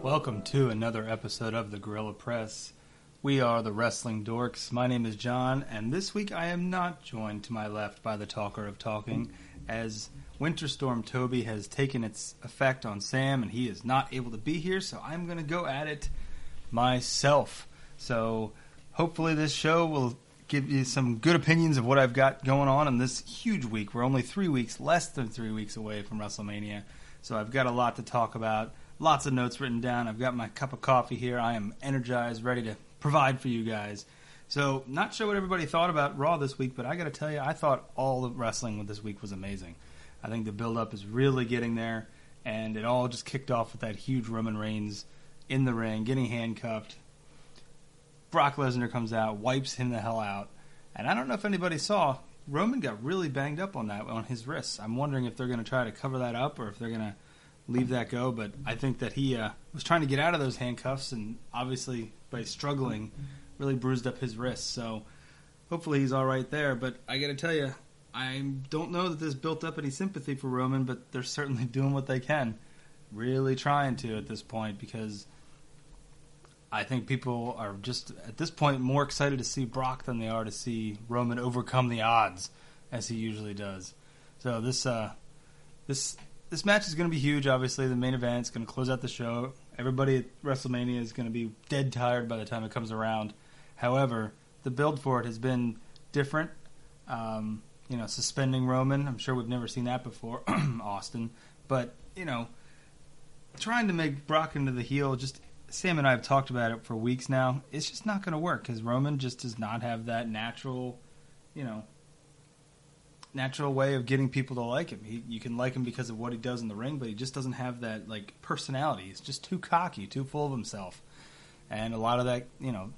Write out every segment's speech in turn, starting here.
Welcome to another episode of the Guerrilla Press. We are the Wrestling Dorks. My name is John, and this week I am not joined to my left by the talker of talking, as Winter Storm Toby has taken its effect on Sam, and he is not able to be here, so I'm going to go at it myself. So hopefully this show will give you some good opinions of what I've got going on in this huge week. We're only less than 3 weeks away from WrestleMania, so I've got a lot to talk about. Lots of notes written down. I've got my cup of coffee here. I am energized, ready to provide for you guys. So, not sure what everybody thought about Raw this week, but I got to tell you, I thought all the wrestling with this week was amazing. I think the build-up is really getting there, and it all just kicked off with that huge Roman Reigns in the ring, getting handcuffed. Brock Lesnar comes out, wipes him the hell out, and I don't know if anybody saw, Roman got really banged up on his wrists. I'm wondering if they're going to try to cover that up or if they're going to leave that go, but I think that he was trying to get out of those handcuffs, and obviously by struggling really bruised up his wrists, so hopefully he's all right there. But I gotta tell you, I don't know that this built up any sympathy for Roman, but they're certainly doing what they can, really trying to at this point, because I think people are just at this point more excited to see Brock than they are to see Roman overcome the odds as he usually does. So this match is going to be huge, obviously. The main event is going to close out the show. Everybody at WrestleMania is going to be dead tired by the time it comes around. However, the build for it has been different. Suspending Roman. I'm sure we've never seen that before, Austin. But, trying to make Brock into the heel, Sam and I have talked about it for weeks now. It's just not going to work because Roman just does not have that natural way of getting people to like him. You can like him because of what he does in the ring, but he just doesn't have that personality. He's just too cocky, too full of himself. And a lot of that,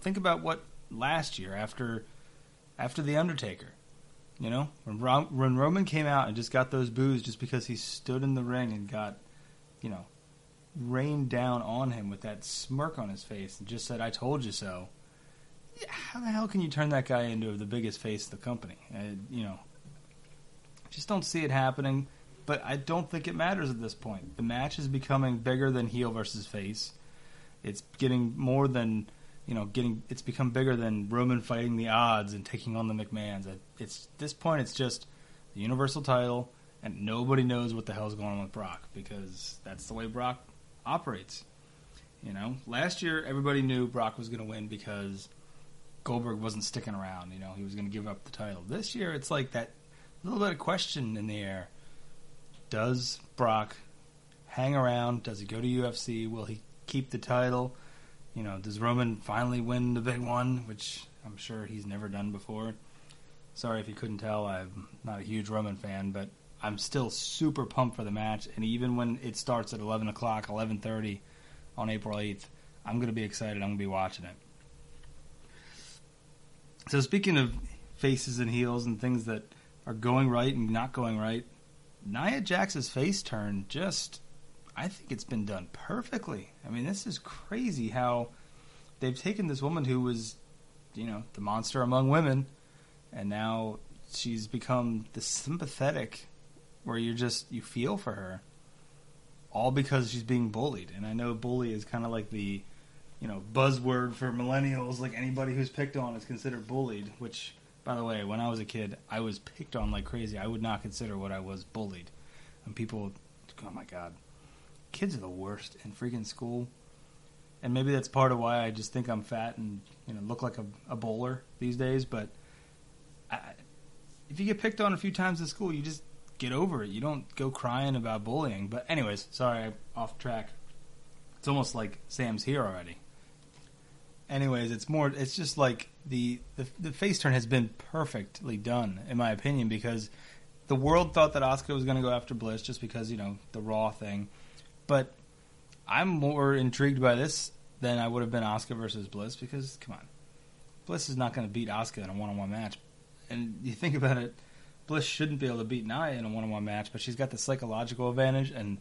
think about what last year after The Undertaker, when Roman came out and just got those boos just because he stood in the ring and got, rained down on him with that smirk on his face and just said, "I told you so." Yeah, how the hell can you turn that guy into the biggest face of the company? Just don't see it happening, but I don't think it matters at this point. The match is becoming bigger than heel versus face. It's getting more than, it's become bigger than Roman fighting the odds and taking on the McMahons. At this point, it's just the Universal title, and nobody knows what the hell's going on with Brock because that's the way Brock operates. Last year, everybody knew Brock was going to win because Goldberg wasn't sticking around. He was going to give up the title. This year, it's like that little bit of question in the air. Does Brock hang around? Does he go to UFC? Will he keep the title? Does Roman finally win the big one, which I'm sure he's never done before? Sorry if you couldn't tell, I'm not a huge Roman fan, but I'm still super pumped for the match, and even when it starts at 11 o'clock, 11:30 on April 8th, I'm going to be excited. I'm going to be watching it. So speaking of faces and heels and things that are going right and not going right, Nia Jax's face turn I think it's been done perfectly. I mean, this is crazy how they've taken this woman who was, the monster among women, and now she's become the sympathetic where you feel for her, all because she's being bullied. And I know bully is kind of like the, buzzword for millennials, like anybody who's picked on is considered bullied, which, by the way, when I was a kid, I was picked on like crazy. I would not consider what I was bullied. And people, oh my God, kids are the worst in freaking school. And maybe that's part of why I just think I'm fat and look like a bowler these days. But if you get picked on a few times in school, you just get over it. You don't go crying about bullying. But anyways, sorry, I'm off track. It's almost like Sam's here already. Anyways, it's just like the face turn has been perfectly done, in my opinion, because the world thought that Asuka was going to go after Bliss just because, the Raw thing. But I'm more intrigued by this than I would have been Asuka versus Bliss because, come on, Bliss is not going to beat Asuka in a one-on-one match. And you think about it, Bliss shouldn't be able to beat Nia in a one-on-one match, but she's got the psychological advantage, and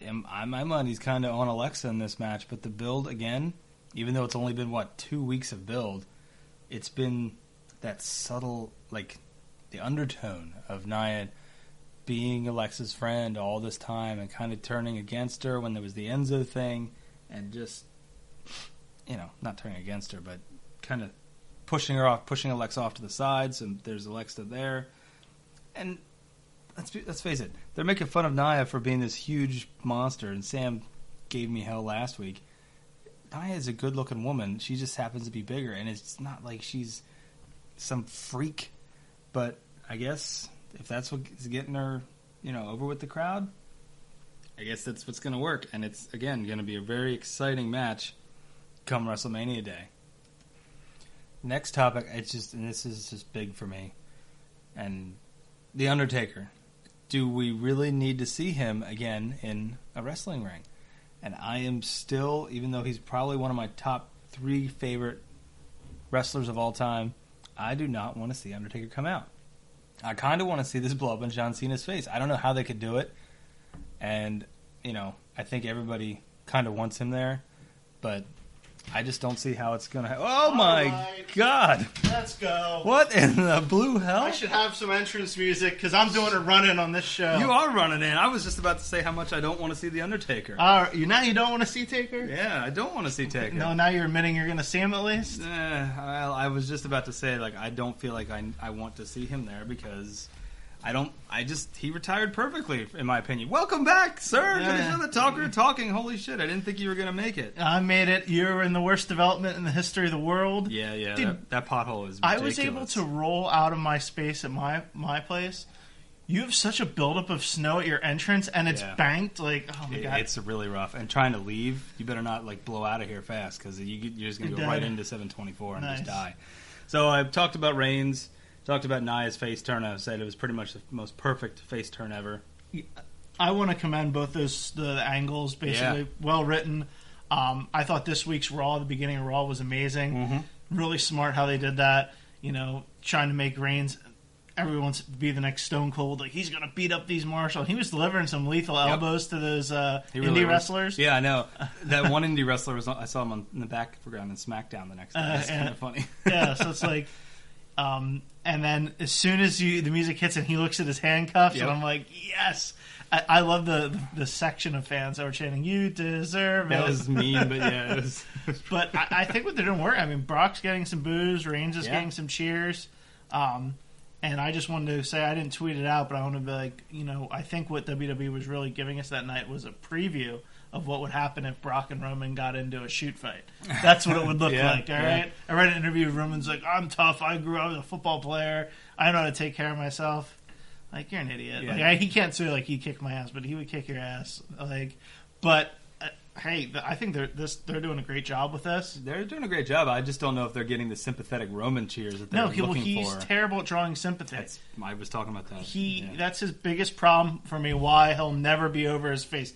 my money's kind of on Alexa in this match. But the build, again, even though it's only been, 2 weeks of build, it's been that subtle, the undertone of Nia being Alexa's friend all this time and kind of turning against her when there was the Enzo thing and just, not turning against her, but kind of pushing Alexa off to the sides, and there's Alexa there. And let's face it, they're making fun of Nia for being this huge monster, and Sam gave me hell last week. Nia is a good-looking woman. She just happens to be bigger, and it's not like she's some freak. But I guess if that's what's getting her, over with the crowd, I guess that's what's going to work. And it's, again, going to be a very exciting match come WrestleMania Day. Next topic, and this is just big for me, and The Undertaker. Do we really need to see him again in a wrestling ring? And I am still, even though he's probably one of my top 3 favorite wrestlers of all time, I do not want to see Undertaker come out. I kind of want to see this blow up in John Cena's face. I don't know how they could do it. And, I think everybody kind of wants him there. But I just don't see how it's going to happen. Oh, my God. Let's go. What in the blue hell? I should have some entrance music because I'm doing a run-in on this show. You are running in. I was just about to say how much I don't want to see The Undertaker. Now you don't want to see Taker? Yeah, I don't want to see Taker. No, now you're admitting you're going to see him at least? I was just about to say, I don't feel like I want to see him there because he retired perfectly, in my opinion. Welcome back, sir, to the show, The Talker Talking. Holy shit, I didn't think you were going to make it. I made it. You were in the worst development in the history of the world. Yeah. Dude, that pothole is ridiculous. I was able to roll out of my space at my place. You have such a buildup of snow at your entrance, and it's banked. Oh, my God. It's really rough. And trying to leave, you better not, blow out of here fast, because you're just going to go right into 724 and just die. So I've talked about Reigns. Talked about Nia's face turn. I said it was pretty much the most perfect face turn ever. I want to commend both the angles, basically. Well written. I thought this week's Raw, the beginning of Raw, was amazing. Mm-hmm. Really smart how they did that. Trying to make Reigns, everyone's be the next Stone Cold. He's going to beat up these Marshall. He was delivering some lethal elbows to those indie wrestlers. Yeah, I know. That one indie wrestler, I saw him in the background in SmackDown the next day. It's kind of funny. Yeah, so it's like... and then as soon as the music hits and he looks at his handcuffs, and I'm like, yes! I love the section of fans that were chanting, "You deserve it." That was mean, but yeah, it was. But I think what they're doing work. I mean, Brock's getting some boos, Reigns is getting some cheers, and I just wanted to say, I didn't tweet it out, but I want to be like, I think what WWE was really giving us that night was a preview of what would happen if Brock and Roman got into a shoot fight. That's what it would look like, all right? I read an interview with Roman's like, I'm tough, I grew up as a football player, I know how to take care of myself. You're an idiot. Yeah. He can't say, he kicked my ass, but he would kick your ass. But, hey, I think they're doing a great job with this. They're doing a great job. I just don't know if they're getting the sympathetic Roman cheers that they're looking for. He's terrible at drawing sympathy. I was talking about that. That's his biggest problem for me, why he'll never be over his face.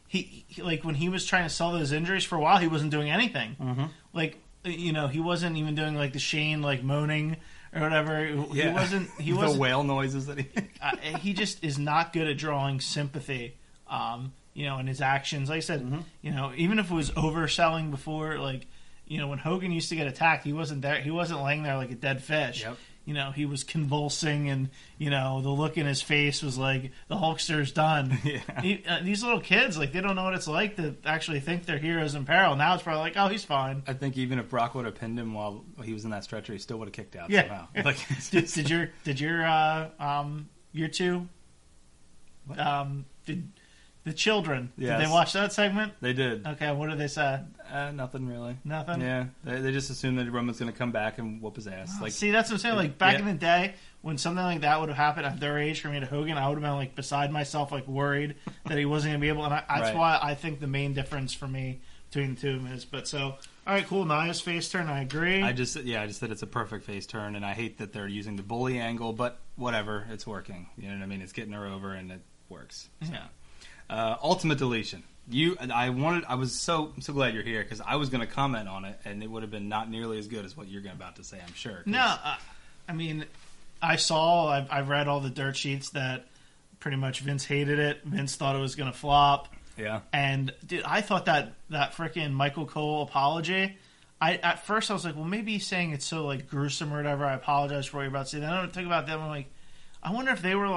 He when he was trying to sell those injuries for a while, he wasn't doing anything. Mm-hmm. He wasn't even doing the Shane moaning or whatever. Yeah. He wasn't the whale noises that he just is not good at drawing sympathy. In his actions. Like I said, mm-hmm. Even if it was overselling before, when Hogan used to get attacked, he wasn't there. He wasn't laying there like a dead fish. Yep. He was convulsing, and the look in his face was like the Hulkster's done. Yeah. These little kids, they don't know what it's like to actually think they're heroes in peril. Now it's probably oh, he's fine. I think even if Brock would have pinned him while he was in that stretcher, he still would have kicked out somehow. The children, yes. Did they watch that segment? They did. Okay, what did they say? Nothing really. Nothing? Yeah, they just assumed that Roman's going to come back and whoop his ass. See, that's what I'm saying. Back in the day, when something like that would have happened at their age for me to Hogan, I would have been beside myself, worried that he wasn't going to be able. And that's why I think the main difference for me between the two of them is. But all right, cool. Nia's face turn. I agree. I just said it's a perfect face turn, and I hate that they're using the bully angle, but whatever, it's working. You know what I mean? It's getting her over, and it works. So. Yeah. Ultimate Deletion. I was so glad you're here because I was going to comment on it, and it would have been not nearly as good as what you're about to say. I'm sure. No, I mean, I've read all the dirt sheets that pretty much Vince hated it. Vince thought it was going to flop. Yeah. And dude, I thought that freaking Michael Cole apology. At first I was like, well, maybe he's saying it's so gruesome or whatever. I apologize for what you're about to say. Then I think about them. I'm like, I wonder if they were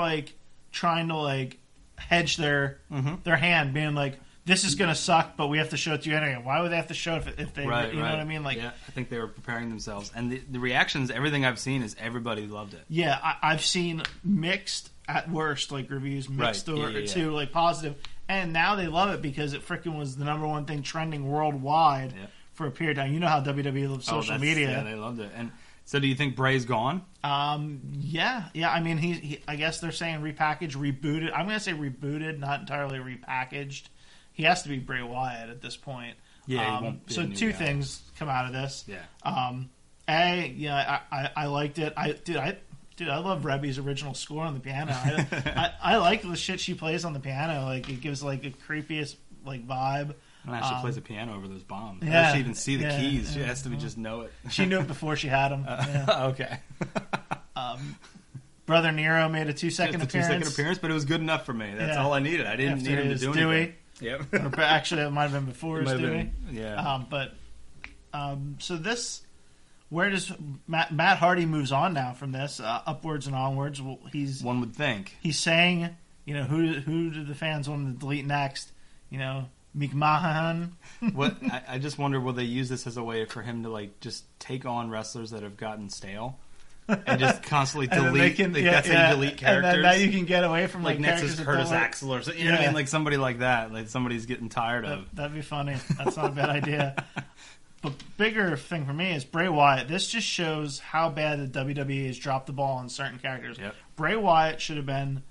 trying to like hedge their hand, being like, this is going to suck, but we have to show it to you anyway. Why would they have to show it if they, right, you know what I mean? Like, yeah, I think they were preparing themselves. And the reactions, everything I've seen is everybody loved it. Yeah, I've seen mixed at worst, like reviews, mixed to like positive. And now they love it because it freaking was the number one thing trending worldwide for a period of time. You know how WWE loves social media. Yeah, they loved it. And so do you think Bray's gone? Yeah. I mean, he I guess they're saying repackaged, rebooted. I'm going to say rebooted, not entirely repackaged. He has to be Bray Wyatt at this point. Yeah, he won't be so two things come out of this. Yeah. I liked it. I love Rebby's original score on the piano. I like the shit she plays on the piano. Like, it gives like a creepiest like vibe. And actually plays the piano over those bombs. Yeah, I don't even see the keys. She has to just know it. She knew it before she had them. Okay. Brother Nero made a 2-second appearance. 2-second appearance, but it was good enough for me. That's all I needed. I didn't need him to do anything. Yep. Or actually, it might have been before his Dewey. Yeah. So this, where does Matt Hardy moves on now from this, upwards and onwards? Well, one would think he's saying, you know, who do the fans want to delete next? You know, McMahon. What I just wonder, will they use this as a way for him to like just take on wrestlers that have gotten stale? And just constantly delete. That's how you delete characters. And then now you can get away from like Nexus Curtis Axel or something. You know what I mean? Like somebody like that. Like somebody's getting tired of. That'd be funny. That's not a bad idea. But bigger thing for me is Bray Wyatt. This just shows how bad the WWE has dropped the ball on certain characters. Yep. Bray Wyatt should have been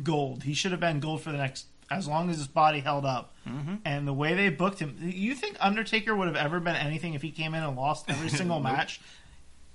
gold. He should have been gold for the next, as long as his body held up. Mm-hmm. And the way they booked him, you think Undertaker would have ever been anything if he came in and lost every single match?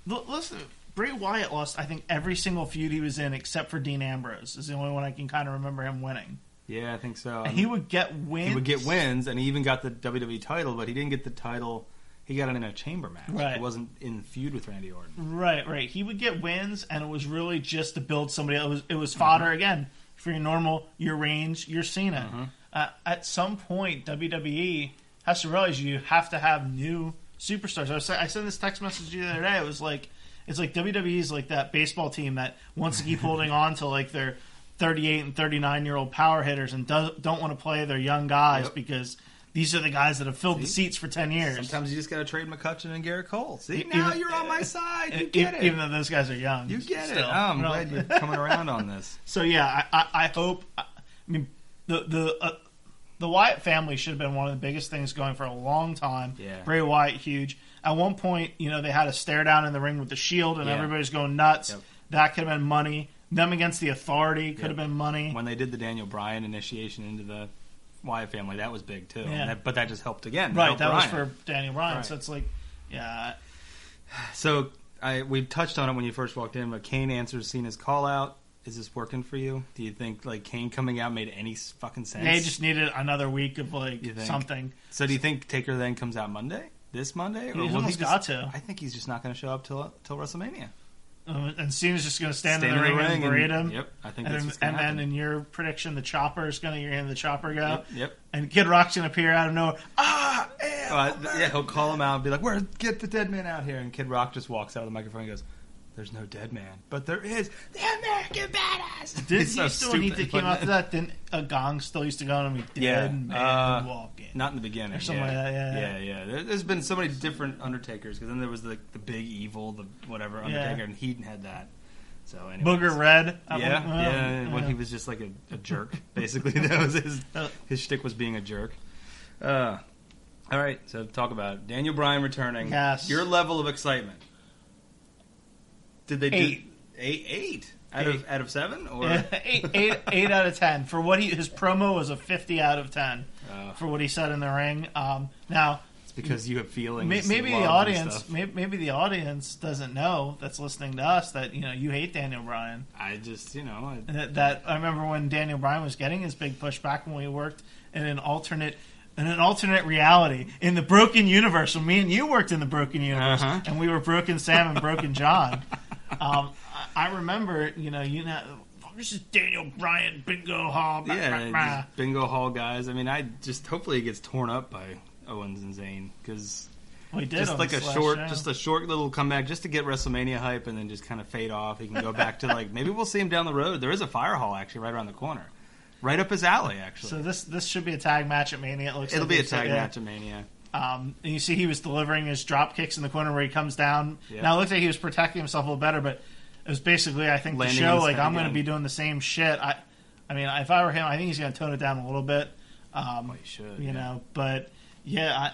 Listen. Bray Wyatt lost, I think, every single feud he was in except for Dean Ambrose. Is the only one I can kind of remember him winning. Yeah, I think so. And he would get wins. He would get wins, and he even got the WWE title, but he didn't get the title. He got it in a chamber match. Right. It wasn't in feud with Randy Orton. Right. He would get wins, and it was really just to build somebody else. It was fodder, again, for your normal, your Reigns, your Cena. Mm-hmm. At some point, WWE has to realize you have to have new superstars. I sent this text message to you the other day. It was like, it's like WWE's like that baseball team that wants to keep holding on to like their 38 and 39-year-old power hitters and don't want to play their young guys because these are the guys that have filled the seats for 10 years. Sometimes you just got to trade McCutcheon and Garrett Cole. See, now you're on my side. You get it. Even though those guys are young. You get it. Oh, I'm glad you're coming around on this. So, yeah, I hope... I mean, the Wyatt family should have been one of the biggest things going for a long time. Yeah. Bray Wyatt, huge. At one point, you know, they had a stare down in the ring with the Shield, and everybody's going nuts. Yep. That could have been money. Them against the Authority could have been money. When they did the Daniel Bryan initiation into the Wyatt family, that was big, too. Yeah. But that just helped again. Right, that Bryan. was for Daniel Bryan. Right. So it's like, yeah. So we touched on it when you first walked in, but Kane answers Cena's call-out. Is this working for you? Do you think like Kane coming out made any fucking sense? They just needed another week of like something. So do you think Taker then comes out Monday? This Monday? He's almost got to. I think he's just not going to show up till WrestleMania. And Cena's just going to stand in the ring and berate him. Yep, I think that's what's going to happen. And then in your prediction, the Chopper is going to, you're going to the Chopper go. Yep. And Kid Rock's going to appear out of nowhere. He'll call him out and be like, get the dead man out here. And Kid Rock just walks out of the microphone and goes, there's no dead man, but there is the American Badass. When he came after that, didn't a gong still used to go on him? Dead man walking. Not in the beginning. Or something like that, yeah. There's been so many different Undertakers, because then there was the big evil, the whatever Undertaker, and he had that. So anyways. Booger Red. When he was just like a jerk, basically. That was his shtick, was being a jerk. All right, so talk about it. Daniel Bryan returning. Yes. Your level of excitement. Did they do 8 out of 7 or 8 out of 10 for what his promo was a 50 out of 10 for what he said in the ring. Now it's because you have feelings. Maybe the audience doesn't know, that's listening to us, that you hate Daniel Bryan. I just that I remember when Daniel Bryan was getting his big push back when we worked in an alternate reality, in the Broken Universe, when me and you worked in the Broken Universe, and we were Broken Sam and Broken John. I remember, this is Daniel Bryan, Bingo Hall. Bingo Hall guys. I mean, hopefully it gets torn up by Owens and Zayn, because Well, he did just on like this a last short, show. just a short little comeback, just to get WrestleMania hype, and then just kind of fade off. He can go back to like maybe we'll see him down the road. There is a fire hall actually right around the corner, right up his alley. Actually, So this should be a tag match at Mania. It'll be a tag match at Mania. And you see he was delivering his drop kicks in the corner where he comes down. Yep. Now it looks like he was protecting himself a little better, but it was basically, I think, Landing the show, on his like, head I'm going to again. be doing the same shit. I mean, if I were him, I think he's going to tone it down a little bit. Well, he should, You know, but, yeah,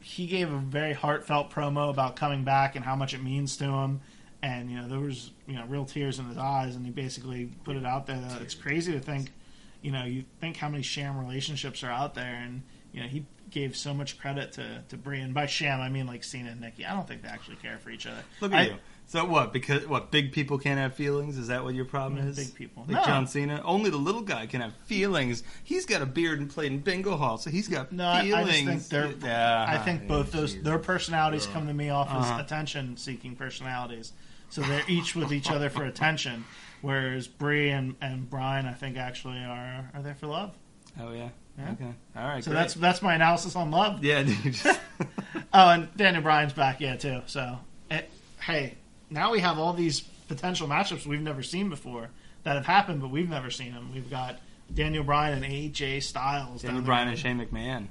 he gave a very heartfelt promo about coming back and how much it means to him. And, you know, there was, you know, real tears in his eyes, and he basically put it out there that it's crazy to think, you know, you think how many sham relationships are out there, and, you know, he gave so much credit to Bryan. By sham, I mean like Cena and Nikki. I don't think they actually care for each other. Look at you. So what? Because big people can't have feelings? Is that what your problem is? Big people. Like No. John Cena? Only the little guy can have feelings. He's got a beard and played in bingo hall, so he's got feelings. I just think I think both their personalities come to me off as attention-seeking personalities. So they're each with each other for attention, whereas Brie and Bryan, I think, actually are there for love. Oh yeah. Yeah. Okay. All right. So great. that's my analysis on love. Yeah. Dude, just... Oh, and Daniel Bryan's back, yeah, too. So, hey, now we have all these potential matchups we've never seen before that have happened, but we've never seen them. We've got Daniel Bryan and AJ Styles. Daniel Bryan and Shane McMahon,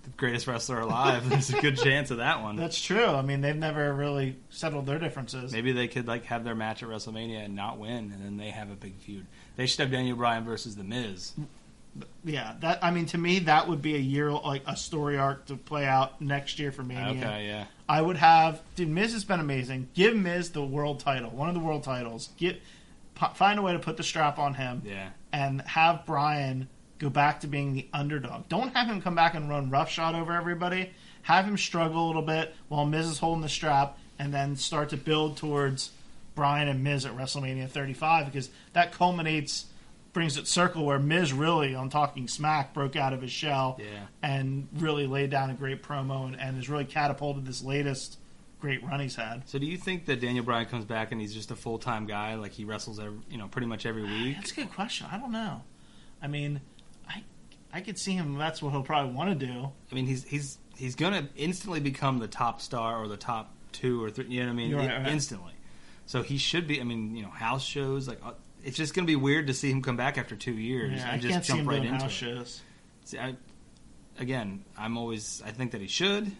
the greatest wrestler alive. There's a good chance of that one. That's true. I mean, they've never really settled their differences. Maybe they could like have their match at WrestleMania and not win, and then they have a big feud. They should have Daniel Bryan versus The Miz. Yeah, to me, that would be a year, like a story arc to play out next year for Mania. Okay, yeah. I would have, Miz has been amazing. Give Miz the world title, one of the world titles. Find a way to put the strap on him. Yeah. And have Bryan go back to being the underdog. Don't have him come back and run roughshod over everybody. Have him struggle a little bit while Miz is holding the strap, and then start to build towards Bryan and Miz at WrestleMania 35, because that brings it circle where Miz really, on Talking Smack, broke out of his shell and really laid down a great promo and has really catapulted this latest great run he's had. So do you think that Daniel Bryan comes back and he's just a full-time guy, like he wrestles pretty much every week? That's a good question. I don't know. I mean, I could see him, that's what he'll probably want to do. I mean, he's going to instantly become the top star or the top 2 or 3, you know what I mean? You're right. Instantly. So he should be, I mean, house shows, like... It's just going to be weird to see him come back after 2 years Yeah, and just can't jump see him right doing into house it. shows. See, I think that he should,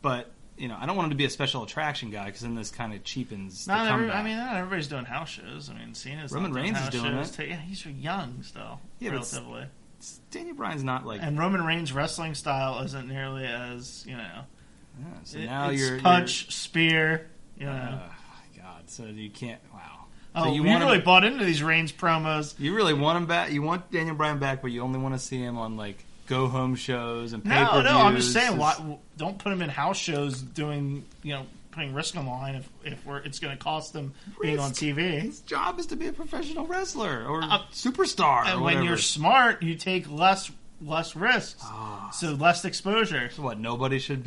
but I don't want him to be a special attraction guy because then this kind of cheapens the comeback. Not everybody's doing house shows. I mean, Cena's Roman Reigns is doing it. Yeah, he's young still, relatively. Daniel Bryan's not like, and Roman Reigns' wrestling style isn't nearly as Yeah, so now it's punch, spear. God, so you can't. Wow. Oh, so you really bought into these Reigns promos. You really want him back. You want Daniel Bryan back, but you only want to see him on like go home shows and pay-per-views. No, I'm just saying, don't put him in house shows doing putting risk on the line if it's going to cost them being on TV. His job is to be a professional wrestler or superstar. And or when you're smart, you take less risks, so less exposure. So what? Nobody should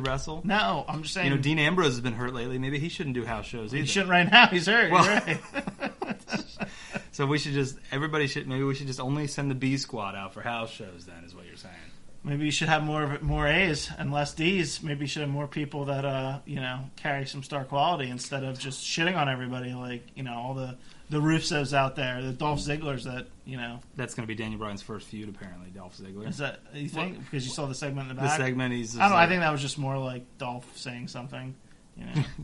wrestle. No, I'm just saying. Dean Ambrose has been hurt lately. Maybe he shouldn't do house shows either. He shouldn't right now. He's hurt. Well, You're right. So we should just only send the B squad out for house shows. Then is what you're saying. Maybe you should have more A's and less D's. Maybe you should have more people that carry some star quality instead of just shitting on everybody like all the Russos out there, the Dolph Zigglers that That's going to be Daniel Bryan's first feud, apparently. Dolph Ziggler. Is that you think? Because you saw the segment in the back. The segment he's. I think that was just more like Dolph saying something.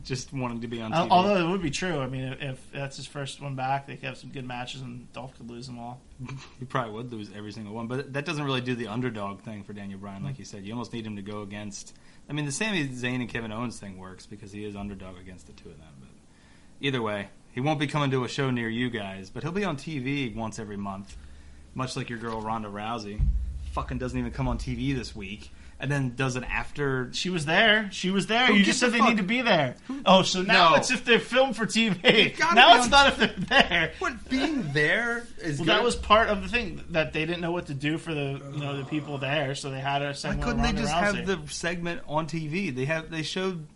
Just wanting to be on TV. Although it would be true. I mean, if that's his first one back, they could have some good matches, and Dolph could lose them all. He probably would lose every single one, but that doesn't really do the underdog thing for Daniel Bryan, like you said. You almost need him to go against. I mean, the Sami Zayn and Kevin Owens thing works because he is underdog against the two of them. But either way, he won't be coming to a show near you guys, but he'll be on TV once every month, much like your girl Ronda Rousey. Fucking doesn't even come on TV this week. And then does it after... She was there. Who You just said they need to be there. So now it's if they're filmed for TV. Now it's not if they're there. What, being there is good? That was part of the thing, that they didn't know what to do for the people there, so they had a segment. Why couldn't they just Rousey. have the segment on TV? They showed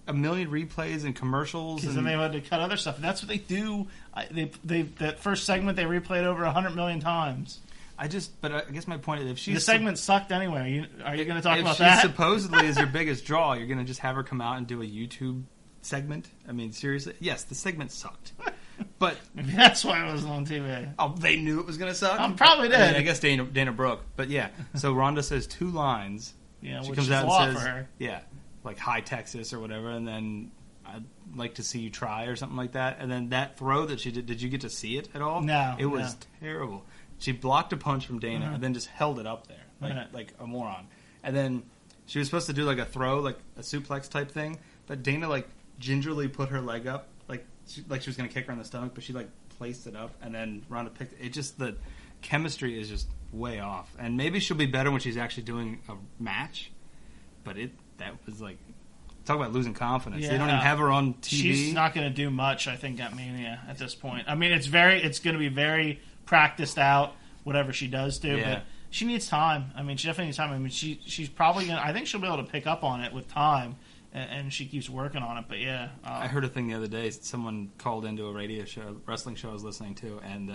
a million replays and commercials. Because then they had to cut other stuff. And that's what they do. That first segment they replayed over 100 million times. But I guess my point is, if she's the segment sucked anyway. Are you going to talk about if that? she supposedly is your biggest draw, you're going to just have her come out and do a YouTube segment? I mean, seriously? Yes, the segment sucked. But maybe that's why it wasn't on TV. Oh, they knew it was going to suck? Probably did. I guess Dana Brooke. But yeah, so Ronda says 2 lines. Yeah, she which comes is out a lot and says, for her. Yeah, like, hi, Texas, or whatever, and then I'd like to see you try, or something like that. And then that throw that she did you get to see it at all? No. It was terrible. She blocked a punch from Dana and then just held it up there, Right. like a moron. And then she was supposed to do, like, a throw, like a suplex type thing, but Dana, like, gingerly put her leg up, like she was going to kick her in the stomach, but she, like, placed it up, and then Ronda picked it. It just, the chemistry is just way off. And maybe she'll be better when she's actually doing a match, but that was, like, talk about losing confidence. Yeah. They don't even have her on TV. She's not going to do much, I think, at Mania at this point. I mean, it's going to be very practiced out, whatever she does do, but she needs time. I mean, she definitely needs time. I mean, she's probably going to, I think she'll be able to pick up on it with time, and she keeps working on it, but yeah. I heard a thing the other day. Someone called into a wrestling show I was listening to, and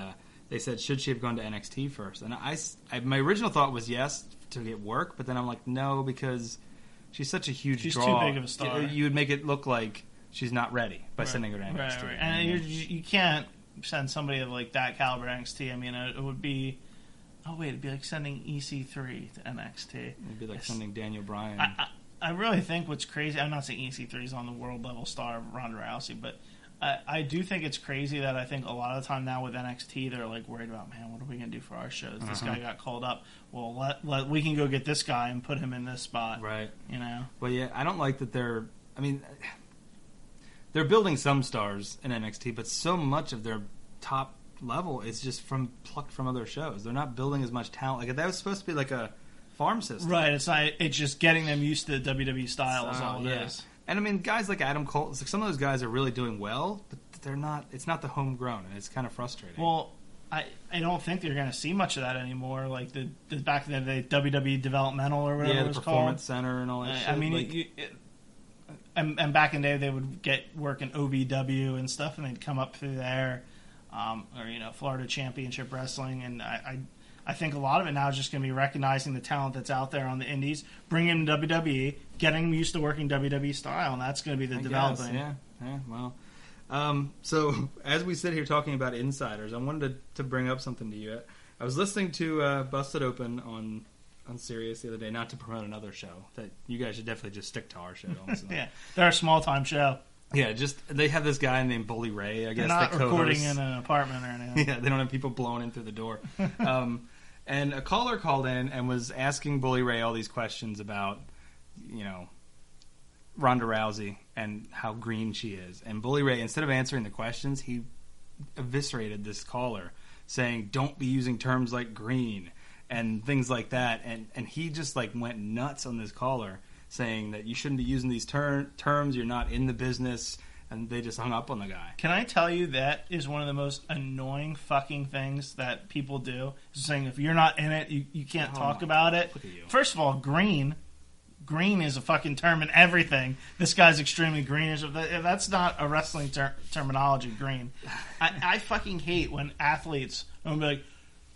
they said, should she have gone to NXT first? And my original thought was yes, to get work, but then I'm like, no, because she's such a huge draw. She's too big of a star. You would make it look like she's not ready by sending her to NXT. Right. And you can't send somebody of, like, that caliber to NXT. I mean, it would be... Oh, wait, it'd be like sending EC3 to NXT. It'd be like sending Daniel Bryan. I really think what's crazy... I'm not saying EC3 is on the world-level star of Ronda Rousey, but I do think it's crazy that I think a lot of the time now with NXT, they're, like, worried about, man, what are we going to do for our shows? This guy got called up. Well, we can go get this guy and put him in this spot. Right. You know? Well, yeah, I don't like that they're... I mean, they're building some stars in NXT, but so much of their top level is just plucked from other shows. They're not building as much talent. Like, that was supposed to be like a farm system. Right. It's just getting them used to the WWE style is all it is. And I mean, guys like Adam Cole, like, some of those guys are really doing well, but they're not. It's not the homegrown, and it's kind of frustrating. Well, I don't think they're going to see much of that anymore. Like the back then, the WWE developmental or whatever it was the Performance called. Center and all that shit. I mean, like, and back in the day, they would get work in OVW and stuff, and they'd come up through there, or Florida Championship Wrestling, and I think a lot of it now is just going to be recognizing the talent that's out there on the indies, bringing them to WWE, getting them used to working WWE style, and that's going to be the developing. Yeah, well. So, as we sit here talking about insiders, I wanted to bring up something to you. I was listening to Busted Open on Sirius the other day, not to promote another show. That you guys should definitely just stick to our show. Also. Yeah, they're a small-time show. Yeah, they have this guy named Bully Ray, I guess. They're not recording co-hosts. in an apartment or anything. Yeah, they don't have people blowing in through the door. And a caller called in and was asking Bully Ray all these questions about, Ronda Rousey and how green she is. And Bully Ray, instead of answering the questions, he eviscerated this caller, saying, don't be using terms like green and things like that. And he just, like, went nuts on this caller, saying that you shouldn't be using these terms, you're not in the business, and they just hung up on the guy. Can I tell you that is one of the most annoying fucking things that people do, is saying if you're not in it, you can't talk about it. Look at you. First of all, green is a fucking term in everything. This guy's extremely greenish. If that's not a wrestling terminology, green. I fucking hate when athletes will be like,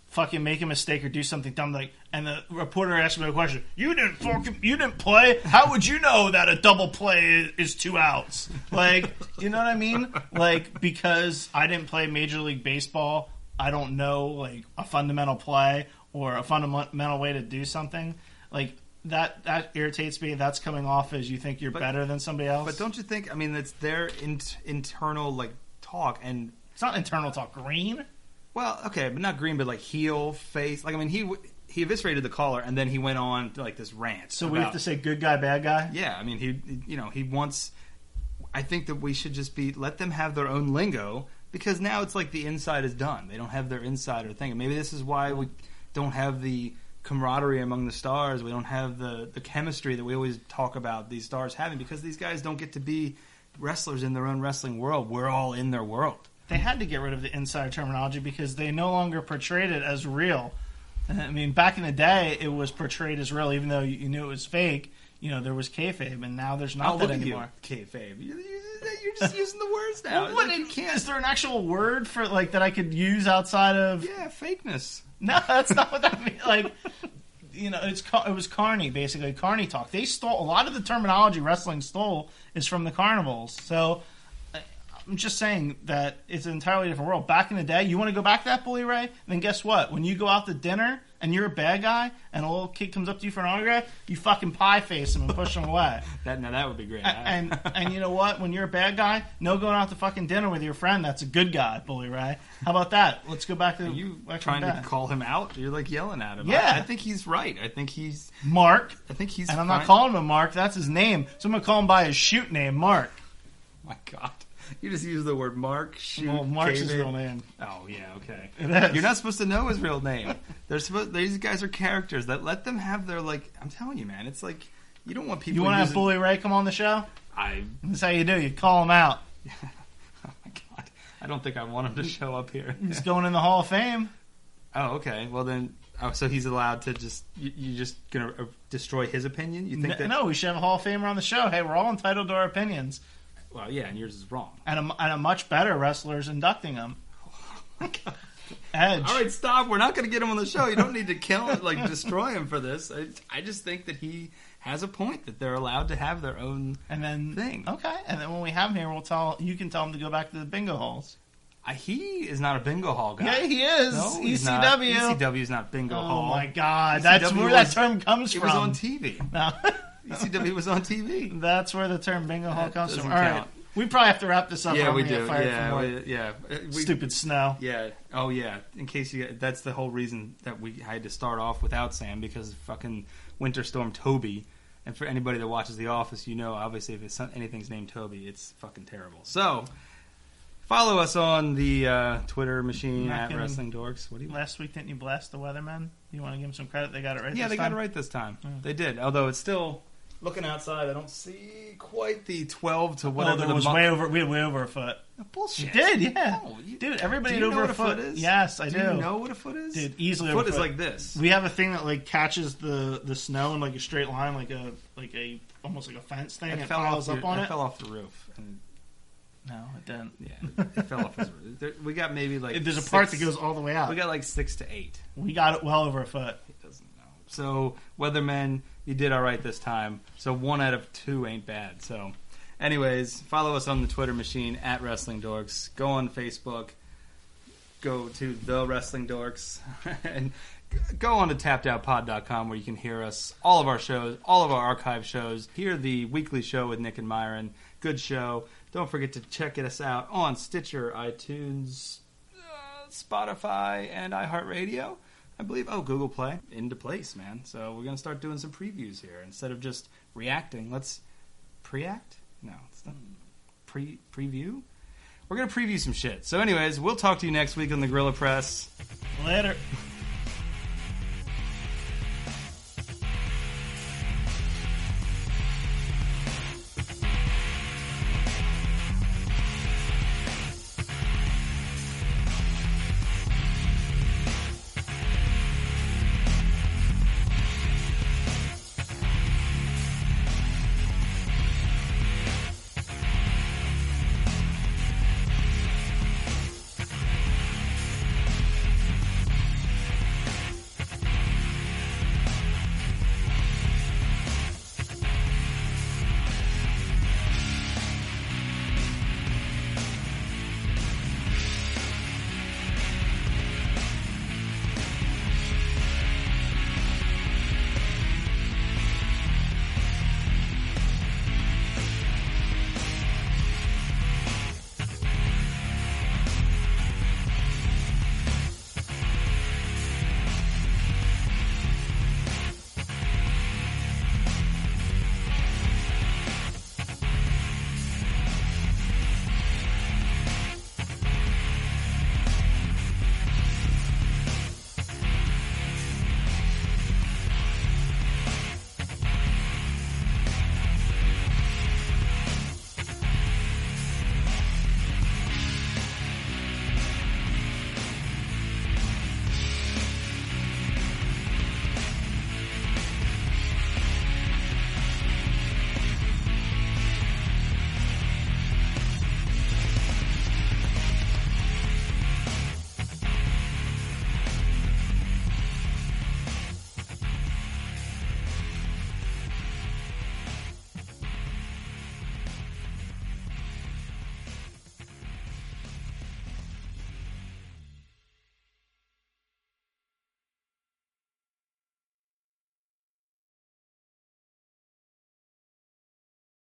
fucking make a mistake or do something dumb, like, and the reporter asks me a question. You didn't play. How would you know that a double play is 2 outs? Like, you know what I mean? Like, because I didn't play Major League Baseball, I don't know, like, a fundamental play or a fundamental way to do something. Like, that irritates me. That's coming off as you think you're better than somebody else. But don't you think? I mean, it's their internal, like, talk, and it's not internal talk. Green. Well, okay, but not green, but like heel, face. Like, I mean, he eviscerated the caller, and then he went on to, like, this rant. So we have to say good guy, bad guy? Yeah, I mean, he wants. I think that we should just let them have their own lingo, because now it's like the inside is done. They don't have their insider thing. And maybe this is why we don't have the camaraderie among the stars. We don't have the chemistry that we always talk about these stars having, because these guys don't get to be wrestlers in their own wrestling world. We're all in their world. They had to get rid of the insider terminology because they no longer portrayed it as real. I mean, back in the day, it was portrayed as real, even though you knew it was fake. There was kayfabe, and now there's not that anymore. Kayfabe. You're just using the words now. Well, is there an actual word for, like, that I could use outside of? Yeah, fakeness. No, that's not what that means. Like, you know, it was carny, basically. Carny talk. They stole... A lot of the terminology wrestling stole is from the carnivals. So, I'm just saying that it's an entirely different world. Back in the day, you want to go back to that, Bully Ray? Then guess what? When you go out to dinner and you're a bad guy and a little kid comes up to you for an autograph, you fucking pie face him and push him away. That would be great. And you know what? When you're a bad guy, no going out to fucking dinner with your friend. That's a good guy, Bully Ray. How about that? Let's go back to... Are you trying to call him out? You're like yelling at him. Yeah. I think he's right. I think he's... Mark. I think he's... And I'm not calling him Mark. That's his name. So I'm going to call him by his shoot name, Mark. My God. You just use the word Mark. Shoot, well, Mark's his kayfabe. real name. Oh, yeah, okay. It is. You're not supposed to know his real name. These guys are characters. Let them have their, like... I'm telling you, man. It's like... You don't want people... You want to have Bully Ray come on the show? That's how you do. You call him out. Oh, my God. I don't think I want him to show up here. He's going in the Hall of Fame. Oh, okay. Well, then... Oh, so he's allowed to just... You're just going to destroy his opinion? You think that... No, we should have a Hall of Famer on the show. Hey, we're all entitled to our opinions. Well, yeah, and yours is wrong. And a much better wrestler's inducting him. Edge. All right, stop. We're not going to get him on the show. You don't need to kill him, like destroy him for this. I just think that he has a point that they're allowed to have their own thing. Okay, and then when we have him here, you can tell him to go back to the bingo halls. He is not a bingo hall guy. Yeah, he is. No, ECW. ECW is not bingo hall. Oh my God, that's where that term comes from. It was on TV. No. ECW was on TV. That's where the term bingo hall comes from. All count. right. We probably have to wrap this up. Yeah, we do. Yeah. Stupid snow. Yeah. Oh, yeah. In case that's the whole reason that we had to start off without Sam, because of fucking Winter Storm Toby. And for anybody that watches The Office, you know, obviously, if anything's named Toby, it's fucking terrible. So, follow us on the Twitter machine at Wrestling Dorks. What do you? Last week, didn't you blast the weathermen? You want to give them some credit? They got it right. Yeah, they got it right this time. They did. Although it's still. Looking outside, I don't see quite the 12 to whatever. Oh, there was way over. We had way over a foot. Bullshit. You did, yeah. No, Dude, everybody had know over what a foot. Is? Yes, I do. Do you know what a foot is? Dude, easily. A over foot a foot is like this. We have a thing that like catches the snow in like a straight line, like a almost like a fence thing. It piles up on it. It fell off the roof. And no, it didn't. Yeah, it fell off his roof. We got maybe like. There's a part that goes all the way out. We got like 6 to 8. We got it well over a foot. He doesn't know. So Weathermen, you did all right this time. So 1 out of 2 ain't bad. So, anyways, follow us on the Twitter machine at Wrestling Dorks. Go on Facebook. Go to The Wrestling Dorks. And go on to tappedOutPod.com where you can hear us, all of our shows, all of our archive shows. Hear the weekly show with Nick and Myron. Good show. Don't forget to check us out on Stitcher, iTunes, Spotify, and iHeartRadio. I believe, Google Play. Into place, man. So we're going to start doing some previews here. Instead of just reacting, let's pre-act? No, it's not preview? We're going to preview some shit. So anyways, we'll talk to you next week on the Guerrilla Press. Later.